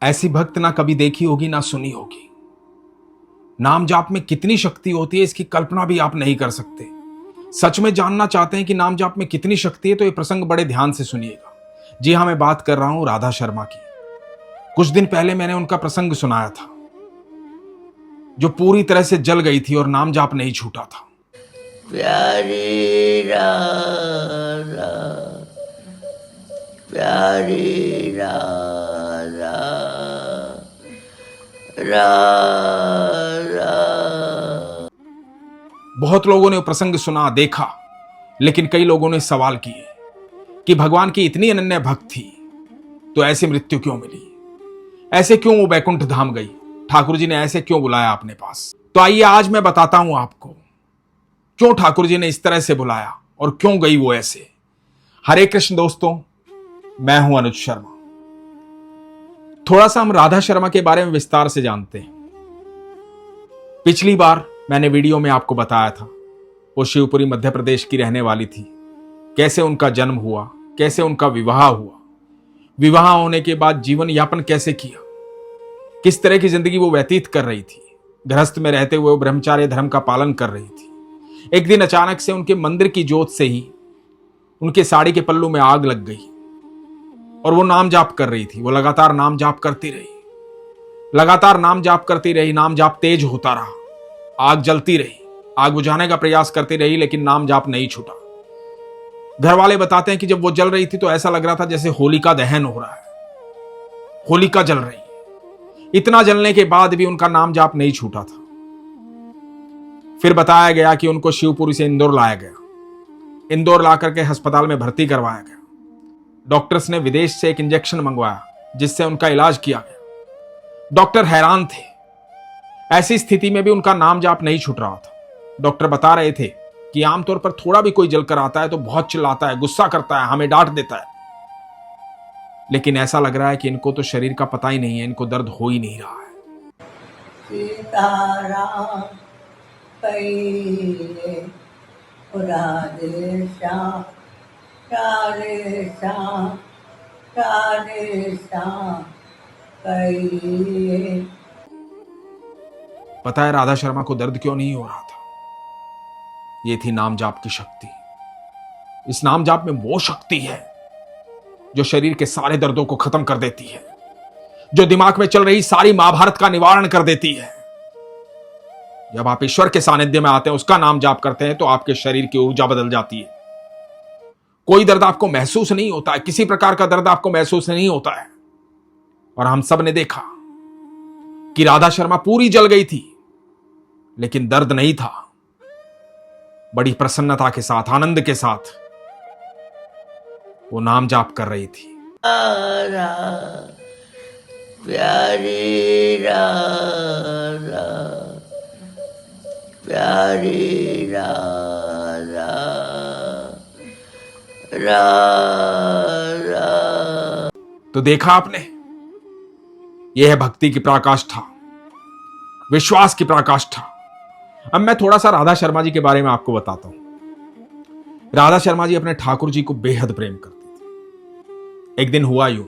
ऐसी भक्त ना कभी देखी होगी ना सुनी होगी। नाम जाप में कितनी शक्ति होती है इसकी कल्पना भी आप नहीं कर सकते। सच में जानना चाहते हैं कि नाम जाप में कितनी शक्ति है तो ये प्रसंग बड़े ध्यान से सुनिएगा। जी हाँ, मैं बात कर रहा हूं राधा शर्मा की। कुछ दिन पहले मैंने उनका प्रसंग सुनाया था जो पूरी तरह से जल गई थी और नाम जाप नहीं छूटा था। प्यारी राधा, प्यारी राधा, राधा। बहुत लोगों ने प्रसंग सुना, देखा, लेकिन कई लोगों ने सवाल किए कि भगवान की इतनी अनन्य भक्त थी तो ऐसी मृत्यु क्यों मिली, ऐसे क्यों वो बैकुंठ धाम गई, ठाकुर जी ने ऐसे क्यों बुलाया अपने पास। तो आइए आज मैं बताता हूं आपको क्यों ठाकुर जी ने इस तरह से बुलाया और क्यों गई वो ऐसे। हरे कृष्ण दोस्तों, मैं हूं अनुज शर्मा। थोड़ा सा हम राधा शर्मा के बारे में विस्तार से जानते हैं। पिछली बार मैंने वीडियो में आपको बताया था वो शिवपुरी मध्य प्रदेश की रहने वाली थी, कैसे उनका जन्म हुआ, कैसे उनका विवाह हुआ, विवाह होने के बाद जीवन यापन कैसे किया, किस तरह की जिंदगी वो व्यतीत कर रही थी। गृहस्थ में रहते हुए वो ब्रह्मचार्य धर्म का पालन कर रही थी। एक दिन अचानक से उनके मंदिर की जोत से ही उनके साड़ी के पल्लू में आग लग गई और वो नाम जाप कर रही थी। वो लगातार नाम जाप करती रही, लगातार नाम जाप करती रही। नाम जाप तेज होता रहा, आग जलती रही, आग बुझाने का प्रयास करती रही, लेकिन नाम जाप नहीं छूटा। घर वाले बताते हैं कि जब वो जल रही थी तो ऐसा लग रहा था जैसे होलिका दहन हो रहा है, होलिका जल रही है। इतना जलने के बाद भी उनका नाम जाप नहीं छूटा था। फिर बताया गया कि उनको शिवपुरी से इंदौर लाया गया। इंदौर लाकर के अस्पताल में भर्ती करवाया गया। डॉक्टर्स ने विदेश से एक इंजेक्शन मंगवाया जिससे उनका इलाज किया गया। डॉक्टर हैरान थे, ऐसी स्थिति में भी उनका नाम जाप नहीं छूट रहा था। डॉक्टर बता रहे थे कि आमतौर पर थोड़ा भी कोई जलकर आता है तो बहुत चिल्लाता है, गुस्सा करता है, हमें डांट देता है, लेकिन ऐसा लग रहा है कि इनको तो शरीर का पता ही नहीं है, इनको दर्द हो ही नहीं रहा है। सीताराम पहिले राधे श्याम, राधे श्याम, राधे श्याम पहिले। पता है राधा शर्मा को दर्द क्यों नहीं हो रहा था? ये थी नाम जाप की शक्ति। इस नाम जाप में वो शक्ति है जो शरीर के सारे दर्दों को खत्म कर देती है, जो दिमाग में चल रही सारी महाभारत का निवारण कर देती है। जब आप ईश्वर के सानिध्य में आते हैं, उसका नाम जाप करते हैं, तो आपके शरीर की ऊर्जा बदल जाती है। कोई दर्द आपको महसूस नहीं होता है, किसी प्रकार का दर्द आपको महसूस नहीं होता है। और हम सब ने देखा कि राधा शर्मा पूरी जल गई थी, लेकिन दर्द नहीं था। बड़ी प्रसन्नता के साथ, आनंद के साथ वो नाम जाप कर रही थी। राधा, प्यारी राधा, प्यारी राधा, राधा। तो देखा आपने, यह है भक्ति की पराकाष्ठा, विश्वास की पराकाष्ठा। अब मैं थोड़ा सा राधा शर्मा जी के बारे में आपको बताता हूं। राधा शर्मा जी अपने ठाकुर जी को बेहद प्रेम करती थी। एक दिन हुआ यूं,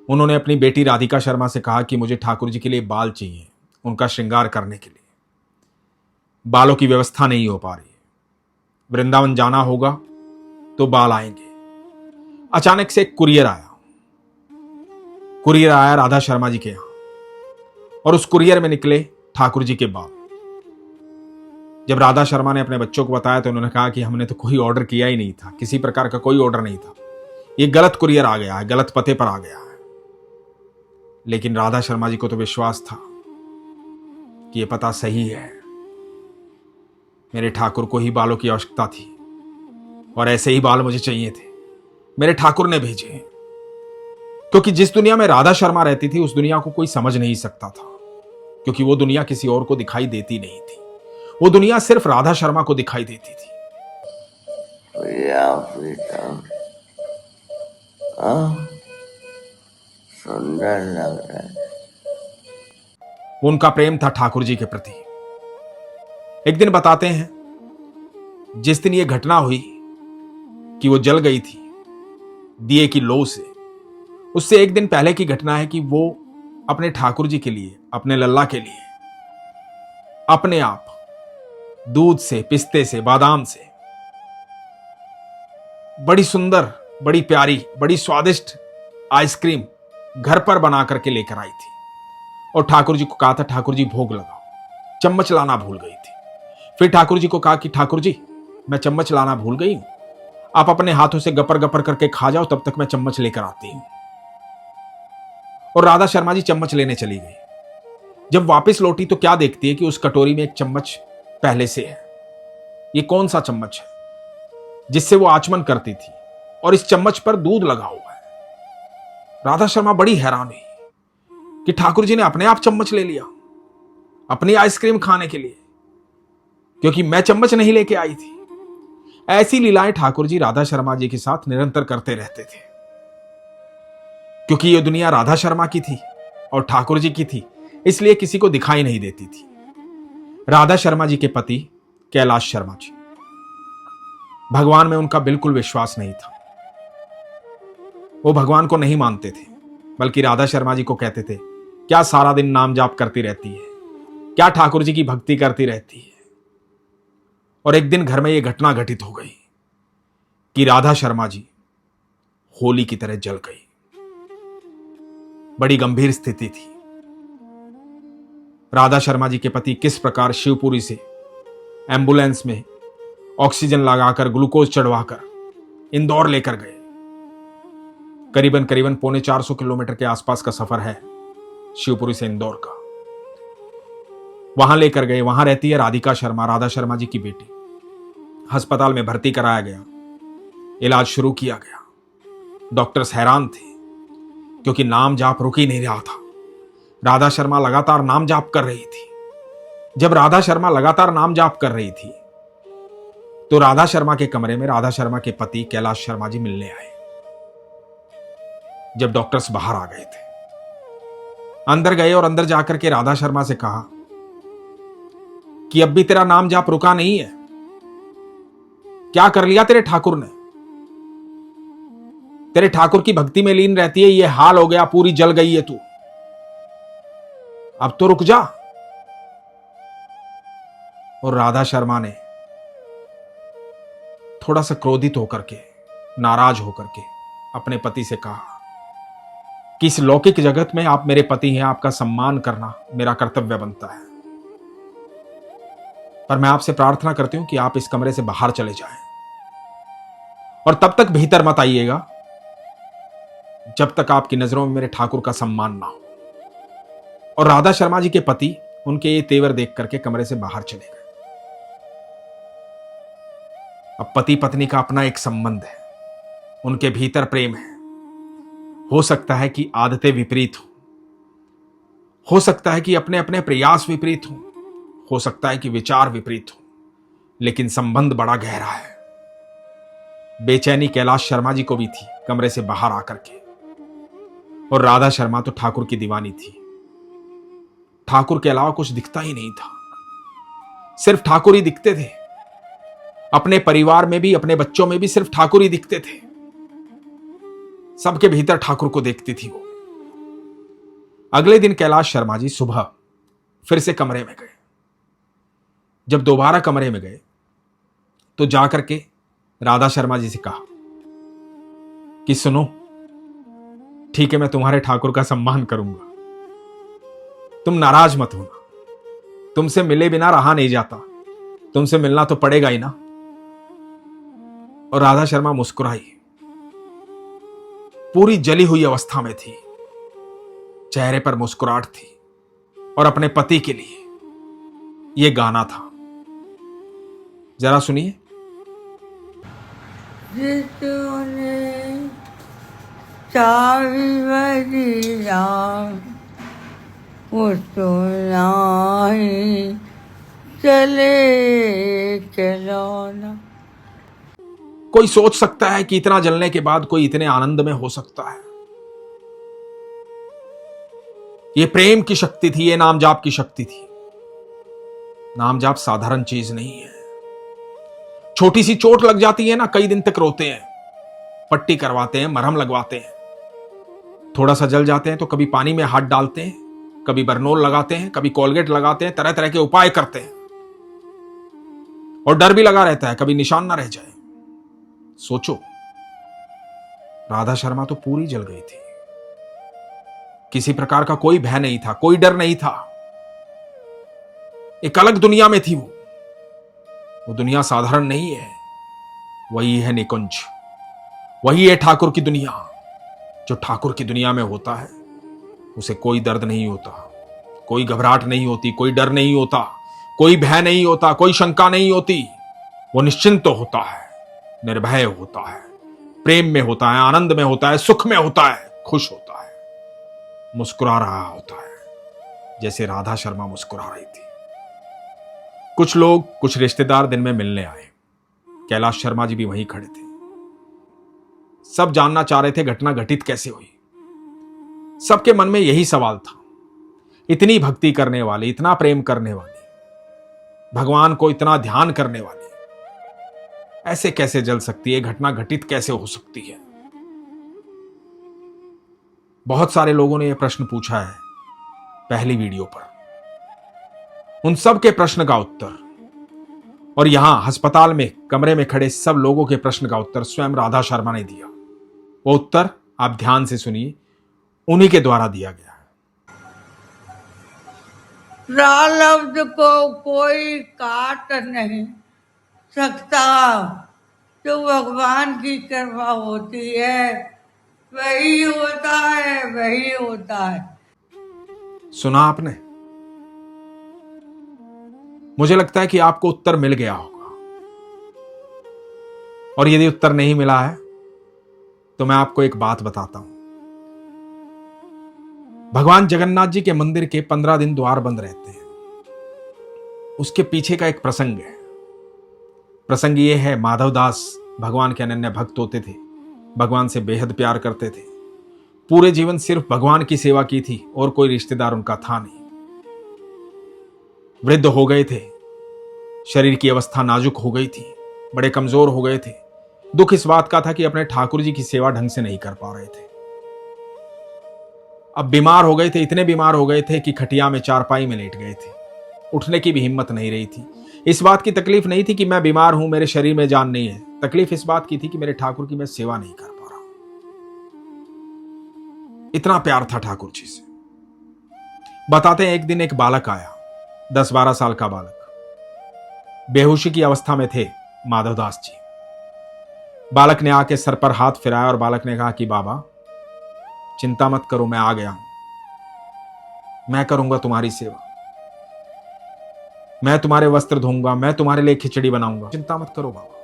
उन्होंने अपनी बेटी राधिका शर्मा से कहा कि मुझे ठाकुर जी के लिए बाल चाहिए, उनका श्रृंगार करने के लिए। बालों की व्यवस्था नहीं हो पा रही, वृंदावन जाना होगा तो बाल आएंगे। अचानक से एक कुरियर आया राधा शर्मा जी के यहां, और उस कुरियर में निकले ठाकुर जी के बाल। जब राधा शर्मा ने अपने बच्चों को बताया तो उन्होंने कहा कि हमने तो कोई ऑर्डर किया ही नहीं था, किसी प्रकार का कोई ऑर्डर नहीं था, ये गलत कुरियर आ गया है, गलत पते पर आ गया है। लेकिन राधा शर्मा जी को तो विश्वास था कि ये पता सही है, मेरे ठाकुर को ही बालों की आवश्यकता थी और ऐसे ही बाल मुझे चाहिए थे, मेरे ठाकुर ने भेजे। क्योंकि जिस दुनिया में राधा शर्मा रहती थी उस दुनिया को कोई समझ नहीं सकता था, क्योंकि वो दुनिया किसी और को दिखाई देती नहीं थी, वो दुनिया सिर्फ राधा शर्मा को दिखाई देती थी। सुंदर लग रहा है। उनका प्रेम था ठाकुर जी के प्रति। एक दिन बताते हैं, जिस दिन ये घटना हुई कि वो जल गई थी दिए की लो से, उससे एक दिन पहले की घटना है कि वो अपने ठाकुर जी के लिए, अपने लल्ला के लिए अपने आप दूध से, पिस्ते से, बादाम से बड़ी सुंदर, बड़ी प्यारी, बड़ी स्वादिष्ट आइसक्रीम घर पर बना करके लेकर आई थी और ठाकुर जी को कहा था, ठाकुर जी भोग लगाओ। चम्मच लाना भूल गई थी। फिर ठाकुर जी को कहा कि ठाकुर जी मैं चम्मच लाना भूल गई हूं, आप अपने हाथों से गपर गपर करके खा जाओ, तब तक मैं चम्मच लेकर आती हूं। और राधा शर्मा जी चम्मच लेने चली गई। जब वापस लौटी तो क्या देखती है कि उस कटोरी में एक चम्मच पहले से है। ये कौन सा चम्मच है जिससे वो आचमन करती थी, और इस चम्मच पर दूध लगा हुआ है। राधा शर्मा बड़ी हैरान हुई कि ठाकुर जी ने अपने आप चम्मच ले लिया अपनी आइसक्रीम खाने के लिए, क्योंकि मैं चम्मच नहीं लेके आई थी। ऐसी लीलाएं ठाकुर जी राधा शर्मा जी के साथ निरंतर करते रहते थे, क्योंकि यह दुनिया राधा शर्मा की थी और ठाकुर जी की थी, इसलिए किसी को दिखाई नहीं देती थी। राधा शर्मा जी के पति कैलाश शर्मा जी, भगवान में उनका बिल्कुल विश्वास नहीं था। वो भगवान को नहीं मानते थे, बल्कि राधा शर्मा जी को कहते थे, क्या सारा दिन नाम जाप करती रहती है, क्या ठाकुर जी की भक्ति करती रहती है। और एक दिन घर में यह घटना घटित हो गई कि राधा शर्मा जी होली की तरह जल गई। बड़ी गंभीर स्थिति थी। राधा शर्मा जी के पति किस प्रकार शिवपुरी से एम्बुलेंस में ऑक्सीजन लगाकर, ग्लूकोज चढ़वाकर इंदौर लेकर गए। करीबन करीबन 450 किलोमीटर के आसपास का सफर है शिवपुरी से इंदौर का। वहां लेकर गए। वहां रहती है राधिका शर्मा, राधा शर्मा जी की बेटी। अस्पताल में भर्ती कराया गया, इलाज शुरू किया गया। डॉक्टर्स हैरान थे, क्योंकि नाम जाप रुक ही नहीं रहा था। राधा शर्मा लगातार नाम जाप कर रही थी। जब राधा शर्मा लगातार नाम जाप कर रही थी तो राधा शर्मा के कमरे में राधा शर्मा के पति कैलाश शर्मा जी मिलने आए। जब डॉक्टर्स बाहर आ गए थे, अंदर गए और अंदर जाकर के राधा शर्मा से कहा कि अब भी तेरा नाम जाप रुका नहीं है, क्या कर लिया तेरे ठाकुर ने? तेरे ठाकुर की भक्ति में लीन रहती है, ये हाल हो गया, पूरी जल गई है तू, अब तो रुक जा। और राधा शर्मा ने थोड़ा सा क्रोधित होकर के, नाराज होकर के अपने पति से कहा कि इस लौकिक जगत में आप मेरे पति हैं, आपका सम्मान करना मेरा कर्तव्य बनता है, पर मैं आपसे प्रार्थना करती हूं कि आप इस कमरे से बाहर चले जाएं और तब तक भीतर मत आइएगा जब तक आपकी नजरों में मेरे ठाकुर का सम्मान ना हो। और राधा शर्मा जी के पति उनके ये तेवर देख करके कमरे से बाहर चले गए। अब पति पत्नी का अपना एक संबंध है, उनके भीतर प्रेम है। हो सकता है कि आदतें विपरीत हो सकता है कि अपने अपने प्रयास विपरीत हो सकता है कि विचार विपरीत हो, लेकिन संबंध बड़ा गहरा है। बेचैनी कैलाश शर्मा जी को भी थी कमरे से बाहर आकर के। और राधा शर्मा तो ठाकुर की दीवानी थी। ठाकुर के अलावा कुछ दिखता ही नहीं था, सिर्फ ठाकुर ही दिखते थे। अपने परिवार में भी, अपने बच्चों में भी सिर्फ ठाकुर ही दिखते थे। सबके भीतर ठाकुर को देखती थी वो। अगले दिन कैलाश शर्मा जी सुबह फिर से कमरे में गए। जब दोबारा कमरे में गए तो जाकर के राधा शर्मा जी से कहा कि सुनो, ठीक है, मैं तुम्हारे ठाकुर का सम्मान करूंगा, तुम नाराज मत होना, तुमसे मिले बिना रहा नहीं जाता, तुमसे मिलना तो पड़ेगा ही ना। और राधा शर्मा मुस्कुराई, पूरी जली हुई अवस्था में थी, चेहरे पर मुस्कुराहट थी। और अपने पति के लिए यह गाना था, जरा सुनिए। जितने चावी बड़ी राम वो तो नाही चले चलो ना। कोई सोच सकता है कि इतना जलने के बाद कोई इतने आनंद में हो सकता है। ये प्रेम की शक्ति थी, ये नाम जाप की शक्ति थी। नाम जाप साधारण चीज नहीं है। छोटी सी चोट लग जाती है ना, कई दिन तक रोते हैं, पट्टी करवाते हैं, मरहम लगवाते हैं, थोड़ा सा जल जाते हैं तो कभी पानी में हाथ डालते हैं, कभी बरनोल लगाते हैं, कभी कोलगेट लगाते हैं, तरह तरह के उपाय करते हैं और डर भी लगा रहता है कभी निशान ना रह जाए। सोचो, राधा शर्मा तो पूरी जल गई थी। किसी प्रकार का कोई भय नहीं था, कोई डर नहीं था। एक अलग दुनिया में थी वो दुनिया साधारण नहीं है। वही है निकुंज, वही है ठाकुर की दुनिया। जो ठाकुर की दुनिया में होता है उसे कोई दर्द नहीं होता, कोई घबराहट नहीं होती, कोई डर नहीं होता, कोई भय नहीं होता, कोई शंका नहीं होती। वो निश्चिंत होता है, निर्भय होता है, प्रेम में होता है, आनंद में होता है, सुख में होता है, खुश होता है, मुस्कुरा रहा होता है जैसे राधा शर्मा मुस्कुरा रही थी। कुछ लोग, कुछ रिश्तेदार दिन में मिलने आए। कैलाश शर्मा जी भी वहीं खड़े थे। सब जानना चाह रहे थे घटना घटित कैसे हुई। सबके मन में यही सवाल था, इतनी भक्ति करने वाली, इतना प्रेम करने वाली, भगवान को इतना ध्यान करने वाली, ऐसे कैसे जल सकती है? घटना घटित कैसे हो सकती है? बहुत सारे लोगों ने यह प्रश्न पूछा है पहली वीडियो पर। उन सब के प्रश्न का उत्तर, और यहां अस्पताल में कमरे में खड़े सब लोगों के प्रश्न का उत्तर स्वयं राधा शर्मा ने दिया। वो उत्तर आप ध्यान से सुनिए, उन्हीं के द्वारा दिया गया है। प्रारब्ध को कोई काट नहीं सकता। जो भगवान की कृपा होती है वही होता है, वही होता है। सुना आपने? मुझे लगता है कि आपको उत्तर मिल गया होगा, और यदि उत्तर नहीं मिला है तो मैं आपको एक बात बताता हूं। भगवान जगन्नाथ जी के मंदिर के 15 दिन द्वार बंद रहते हैं। उसके पीछे का एक प्रसंग है। प्रसंग ये है, माधवदास भगवान के अनन्य भक्त होते थे, भगवान से बेहद प्यार करते थे, पूरे जीवन सिर्फ भगवान की सेवा की थी और कोई रिश्तेदार उनका था नहीं। वृद्ध हो गए थे, शरीर की अवस्था नाजुक हो गई थी, बड़े कमजोर हो गए थे। दुख इस बात का था कि अपने ठाकुर जी की सेवा ढंग से नहीं कर पा रहे थे। अब बीमार हो गए थे, इतने बीमार हो गए थे कि खटिया में, चारपाई में लेट गए थे। उठने की भी हिम्मत नहीं रही थी। इस बात की तकलीफ नहीं थी कि मैं बीमार हूं, मेरे शरीर में जान नहीं है। तकलीफ इस बात की थी कि मेरे ठाकुर की मैं सेवा नहीं कर पा रहा हूं। इतना प्यार था ठाकुर जी से। बताते हैं, एक दिन एक बालक आया, 10-12 साल का बालक। बेहोशी की अवस्था में थे माधवदास जी। बालक ने आके सर पर हाथ फिराया और बालक ने कहा कि बाबा चिंता मत करो, मैं आ गया हूं, मैं करूंगा तुम्हारी सेवा, मैं तुम्हारे वस्त्र धोऊंगा, मैं तुम्हारे लिए खिचड़ी बनाऊंगा, चिंता मत करो बाबा।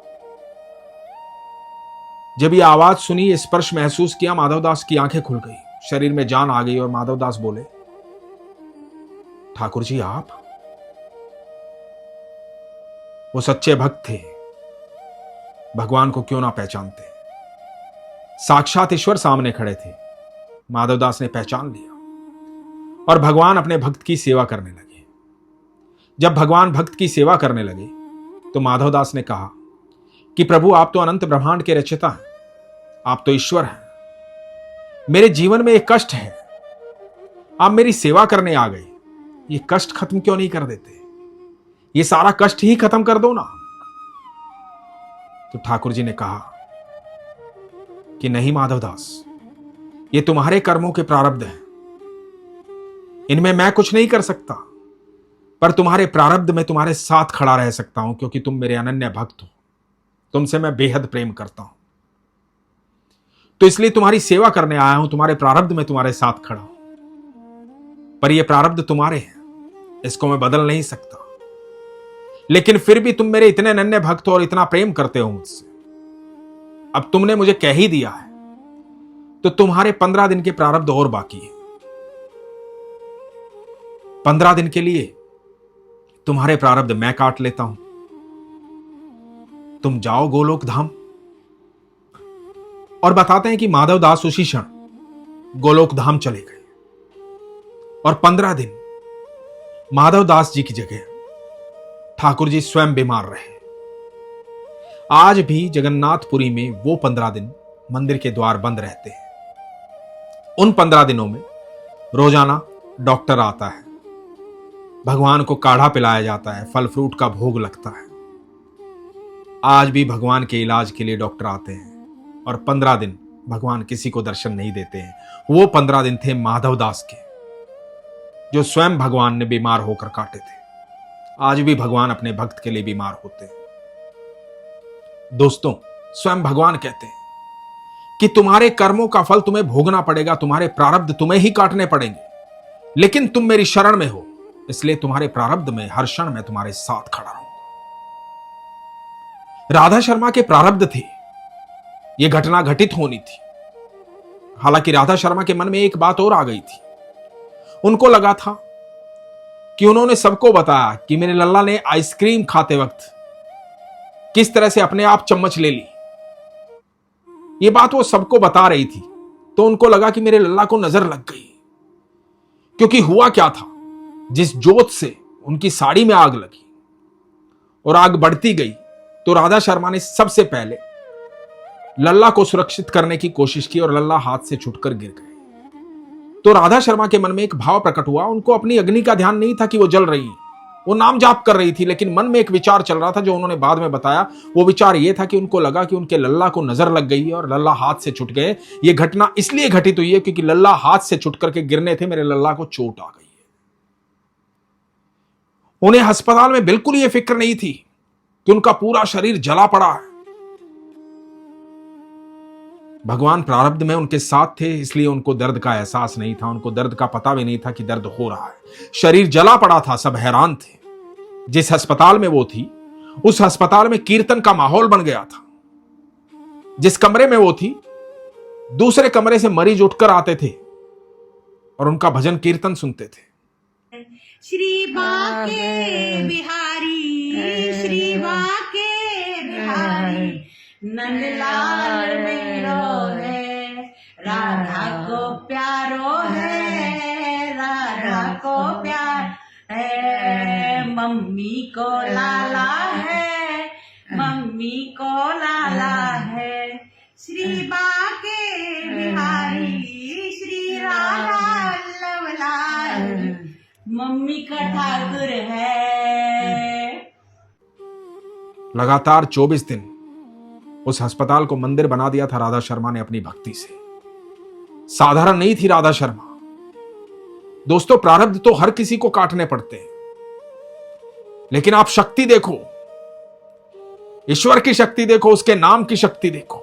जब ये आवाज सुनी, स्पर्श महसूस किया, माधवदास की आंखें खुल गई, शरीर में जान आ गई और माधवदास बोले, ठाकुर जी आप? वो सच्चे भक्त थे, भगवान को क्यों ना पहचानते। साक्षात ईश्वर सामने खड़े थे। माधवदास ने पहचान लिया और भगवान अपने भक्त की सेवा करने लगे। जब भगवान भक्त की सेवा करने लगे तो माधवदास ने कहा कि प्रभु आप तो अनंत ब्रह्मांड के रचयिता हैं, आप तो ईश्वर हैं। मेरे जीवन में एक कष्ट है, आप मेरी सेवा करने आ गए, ये कष्ट खत्म क्यों नहीं कर देते? ये सारा कष्ट ही खत्म कर दो ना। तो ठाकुर जी ने कहा कि नहीं माधवदास, ये तुम्हारे कर्मों के प्रारब्ध हैं, इनमें मैं कुछ नहीं कर सकता, पर तुम्हारे प्रारब्ध में तुम्हारे साथ खड़ा रह सकता हूं, क्योंकि तुम मेरे अनन्य भक्त हो, तुमसे मैं बेहद प्रेम करता हूं, तो इसलिए तुम्हारी सेवा करने आया हूं, तुम्हारे प्रारब्ध में तुम्हारे साथ खड़ा हूं। पर ये प्रारब्ध तुम्हारे हैं, इसको मैं बदल नहीं सकता। लेकिन फिर भी तुम मेरे इतने अनन्य भक्त हो और इतना प्रेम करते हो मुझसे, अब तुमने मुझे कह ही दिया है तो तुम्हारे 15 दिन के प्रारब्ध और बाकी है। 15 दिन के लिए तुम्हारे प्रारब्ध मैं काट लेता हूं, तुम जाओ गोलोक धाम। और बताते हैं कि माधवदास उसी क्षण गोलोक धाम चले गए और 15 दिन माधवदास जी की जगह ठाकुर जी स्वयं बीमार रहे। आज भी जगन्नाथपुरी में वो 15 दिन मंदिर के द्वार बंद रहते हैं। उन 15 दिनों में रोजाना डॉक्टर आता है, भगवान को काढ़ा पिलाया जाता है, फल फ्रूट का भोग लगता है। आज भी भगवान के इलाज के लिए डॉक्टर आते हैं और 15 दिन भगवान किसी को दर्शन नहीं देते हैं। वो 15 दिन थे माधव दास के, जो स्वयं भगवान ने बीमार होकर काटे थे। आज भी भगवान अपने भक्त के लिए बीमार होते हैं। दोस्तों, स्वयं भगवान कहते हैं कि तुम्हारे कर्मों का फल तुम्हें भोगना पड़ेगा, तुम्हारे प्रारब्ध तुम्हें ही काटने पड़ेंगे, लेकिन तुम मेरी शरण में हो, इसलिए तुम्हारे प्रारब्ध में हर क्षण मैं तुम्हारे साथ खड़ा रहूंगा। राधा शर्मा के प्रारब्ध थे, यह घटना घटित होनी थी। हालांकि राधा शर्मा के मन में एक बात और आ गई थी। उनको लगा था कि उन्होंने सबको बताया कि मेरे लल्ला ने आइसक्रीम खाते वक्त किस तरह से अपने आप चम्मच ले ली। ये बात वो सबको बता रही थी, तो उनको लगा कि मेरे लल्ला को नजर लग गई। क्योंकि हुआ क्या था, जिस जोत से उनकी साड़ी में आग लगी और आग बढ़ती गई, तो राधा शर्मा ने सबसे पहले लल्ला को सुरक्षित करने की कोशिश की और लल्ला हाथ से छूटकर गिर गए। तो राधा शर्मा के मन में एक भाव प्रकट हुआ। उनको अपनी अग्नि का ध्यान नहीं था कि वो जल रही, वो नाम जाप कर रही थी, लेकिन मन में एक विचार चल रहा था जो उन्होंने बाद में बताया। वो विचार ये था कि उनको लगा कि उनके लल्ला को नजर लग गई है और लल्ला हाथ से छूट गए। ये घटना इसलिए घटित हुई है क्योंकि लल्ला हाथ से छूट करके गिरने थे, मेरे लल्ला को चोट आ गई है। उन्हें अस्पताल में बिल्कुल ये फिक्र नहीं थी कि उनका पूरा शरीर जला पड़ा है। भगवान प्रारब्ध में उनके साथ थे, इसलिए उनको दर्द का एहसास नहीं था, उनको दर्द का पता भी नहीं था कि दर्द हो रहा है। शरीर जला पड़ा था, सब हैरान थे। जिस अस्पताल में वो थी, उस अस्पताल में कीर्तन का माहौल बन गया था। जिस कमरे में वो थी, दूसरे कमरे से मरीज उठकर आते थे और उनका भजन कीर्तन सुनते थे। श्री बाके बिहारी, श्री बाके बिहारी, नंदलाल मेरो है, राधा को प्यारो है, राधा को प्यार है, मम्मी को लाला है, मम्मी को लाला है, श्री बाके बिहारी, श्री राधा लवलाल, मम्मी का ठाकुर है। लगातार 24 दिन उस अस्पताल को मंदिर बना दिया था राधा शर्मा ने अपनी भक्ति से। साधारण नहीं थी राधा शर्मा। दोस्तों, प्रारब्ध तो हर किसी को काटने पड़ते हैं, लेकिन आप शक्ति देखो, ईश्वर की शक्ति देखो, उसके नाम की शक्ति देखो,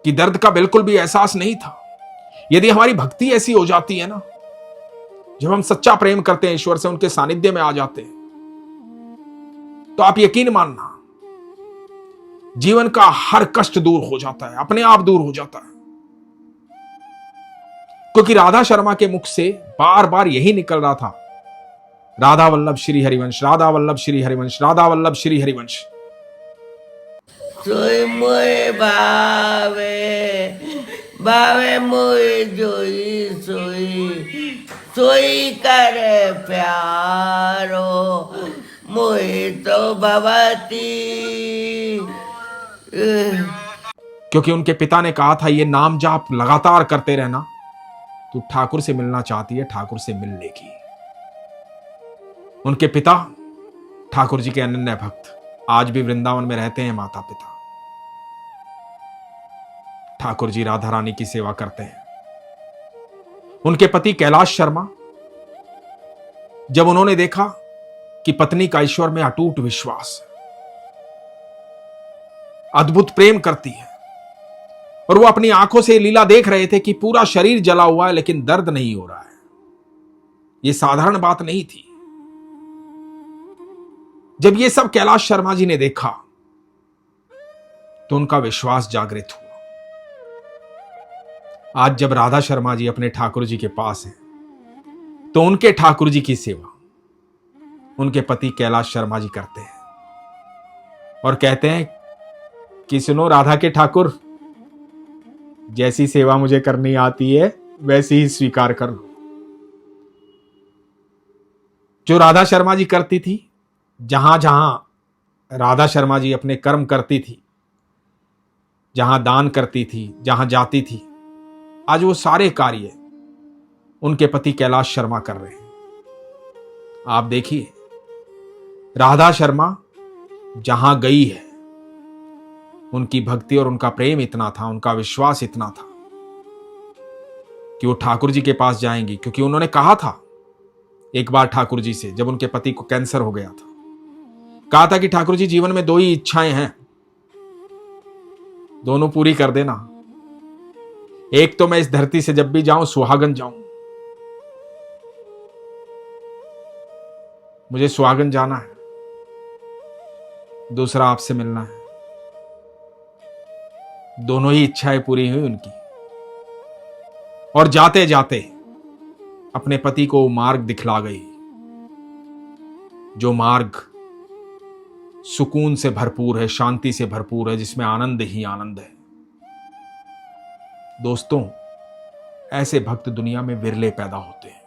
कि दर्द का बिल्कुल भी एहसास नहीं था। यदि हमारी भक्ति ऐसी हो जाती है ना, जब हम सच्चा प्रेम करते हैं ईश्वर से, उनके सानिध्य में आ जाते हैं, तो आप यकीन मानना, जीवन का हर कष्ट दूर हो जाता है, अपने आप दूर हो जाता है। क्योंकि राधा शर्मा के मुख से बार बार यही निकल रहा था, राधा वल्लभ श्री हरिवंश, राधा वल्लभ श्री हरिवंश, राधा वल्लभ श्री हरिवंश। सोई मोए बावे बावे मोए जोई सोई सोई करे प्यारो मोए तो भवती। क्योंकि उनके पिता ने कहा था, ये नाम जाप लगातार करते रहना, तू ठाकुर से मिलना चाहती है, ठाकुर से मिल लेगी। उनके पिता ठाकुर जी के अनन्य भक्त आज भी वृंदावन में रहते हैं। माता पिता ठाकुर जी राधा रानी की सेवा करते हैं। उनके पति कैलाश शर्मा, जब उन्होंने देखा कि पत्नी का ईश्वर में अटूट विश्वास, अद्भुत प्रेम करती है, और वो अपनी आंखों से लीला देख रहे थे कि पूरा शरीर जला हुआ है लेकिन दर्द नहीं हो रहा है। यह साधारण बात नहीं थी। जब ये सब कैलाश शर्मा जी ने देखा तो उनका विश्वास जागृत हुआ। आज जब राधा शर्मा जी अपने ठाकुर जी के पास हैं, तो उनके ठाकुर जी की सेवा उनके पति कैलाश शर्मा जी करते हैं और कहते हैं कि सुनो राधा के ठाकुर, जैसी सेवा मुझे करनी आती है वैसी ही स्वीकार कर लो। जो राधा शर्मा जी करती थी, जहां जहां राधा शर्मा जी अपने कर्म करती थी, जहां दान करती थी, जहां जाती थी, आज वो सारे कार्य उनके पति कैलाश शर्मा कर रहे हैं। आप देखिए, राधा शर्मा जहां गई है, उनकी भक्ति और उनका प्रेम इतना था, उनका विश्वास इतना था कि वो ठाकुर जी के पास जाएंगी, क्योंकि उन्होंने कहा था एक बार ठाकुर जी से, जब उनके पति को कैंसर हो गया था, कहा था कि ठाकुर जी जीवन में 2 ही इच्छाएं हैं, दोनों पूरी कर देना। एक तो मैं इस धरती से जब भी जाऊं सुहागन जाऊं, मुझे सुहागन जाना है, दूसरा आपसे मिलना है। दोनों ही इच्छाएं पूरी हुई उनकी, और जाते जाते अपने पति को मार्ग दिखला गई, जो मार्ग सुकून से भरपूर है, शांति से भरपूर है, जिसमें आनंद ही आनंद है। दोस्तों, ऐसे भक्त दुनिया में विरले पैदा होते हैं,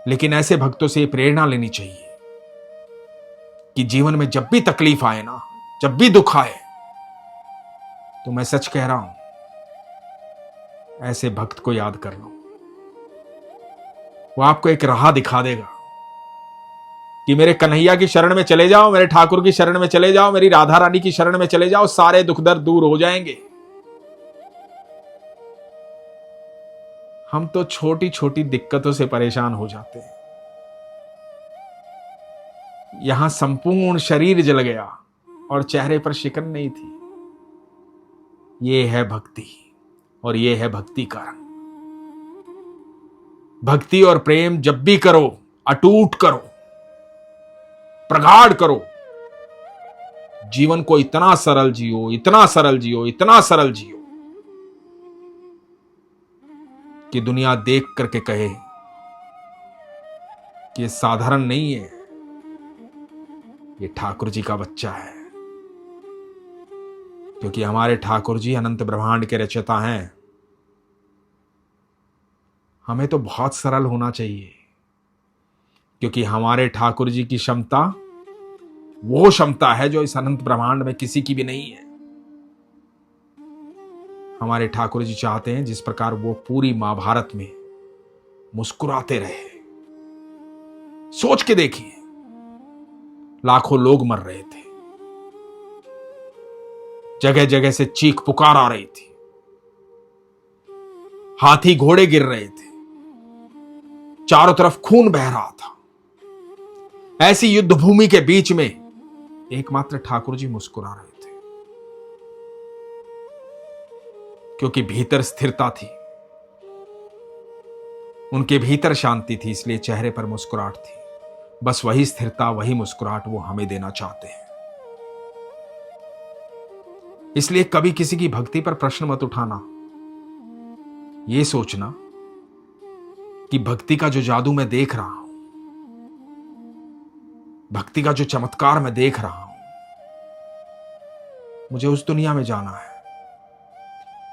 लेकिन ऐसे भक्तों से प्रेरणा लेनी चाहिए कि जीवन में जब भी तकलीफ आए ना, जब भी दुख आए, तो मैं सच कह रहा हूं, ऐसे भक्त को याद कर लो। वो आपको एक राह दिखा देगा कि मेरे कन्हैया की शरण में चले जाओ, मेरे ठाकुर की शरण में चले जाओ, मेरी राधा रानी की शरण में चले जाओ, सारे दुख दर्द दूर हो जाएंगे। हम तो छोटी छोटी दिक्कतों से परेशान हो जाते हैं। यहां संपूर्ण शरीर जल गया और चेहरे पर शिकन नहीं थी। ये है भक्ति, और ये है भक्ति का रंग। भक्ति और प्रेम जब भी करो, अटूट करो, प्रगाढ़ करो। जीवन को इतना सरल जियो, इतना सरल जियो, इतना सरल जियो कि दुनिया देख करके कहे कि ये साधारण नहीं है, ये ठाकुर जी का बच्चा है। क्योंकि हमारे ठाकुर जी अनंत ब्रह्मांड के रचयिता हैं। हमें तो बहुत सरल होना चाहिए, क्योंकि हमारे ठाकुर जी की क्षमता वो क्षमता है जो इस अनंत ब्रह्मांड में किसी की भी नहीं है। हमारे ठाकुर जी चाहते हैं जिस प्रकार वो पूरी महाभारत में मुस्कुराते रहे। सोच के देखिए, लाखों लोग मर रहे थे, जगह जगह से चीख पुकार आ रही थी, हाथी घोड़े गिर रहे थे, चारों तरफ खून बह रहा था। ऐसी युद्ध भूमि के बीच में एकमात्र ठाकुर जी मुस्कुरा रहे थे, क्योंकि भीतर स्थिरता थी, उनके भीतर शांति थी, इसलिए चेहरे पर मुस्कुराहट थी। बस वही स्थिरता, वही मुस्कुराहट वो हमें देना चाहते हैं। इसलिए कभी किसी की भक्ति पर प्रश्न मत उठाना। यह सोचना कि भक्ति का जो जादू मैं देख रहा हूं, भक्ति का जो चमत्कार मैं देख रहा हूं, मुझे उस दुनिया में जाना है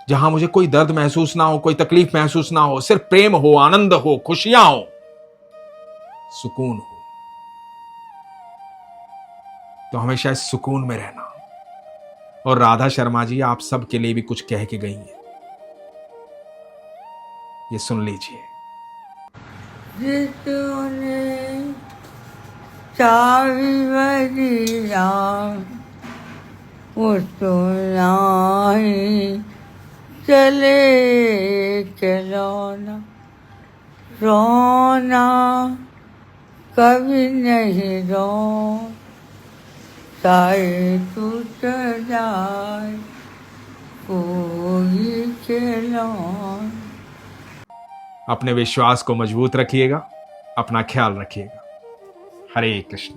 जहां मुझे कोई दर्द महसूस ना हो, कोई तकलीफ महसूस ना हो, सिर्फ प्रेम हो, आनंद हो, खुशियां हो, सुकून हो। तो हमेशा इस सुकून में रहना। और राधा शर्मा जी आप सब के लिए भी कुछ कह के गई हैं, ये सुन लीजिए। जितने चावी बरिया वो तो नाही चले चलोना, रोना कभी नहीं रो, चाहे टूट जाए कोई खिलौना। अपने विश्वास को मजबूत रखिएगा, अपना ख्याल रखिएगा। हरे कृष्ण।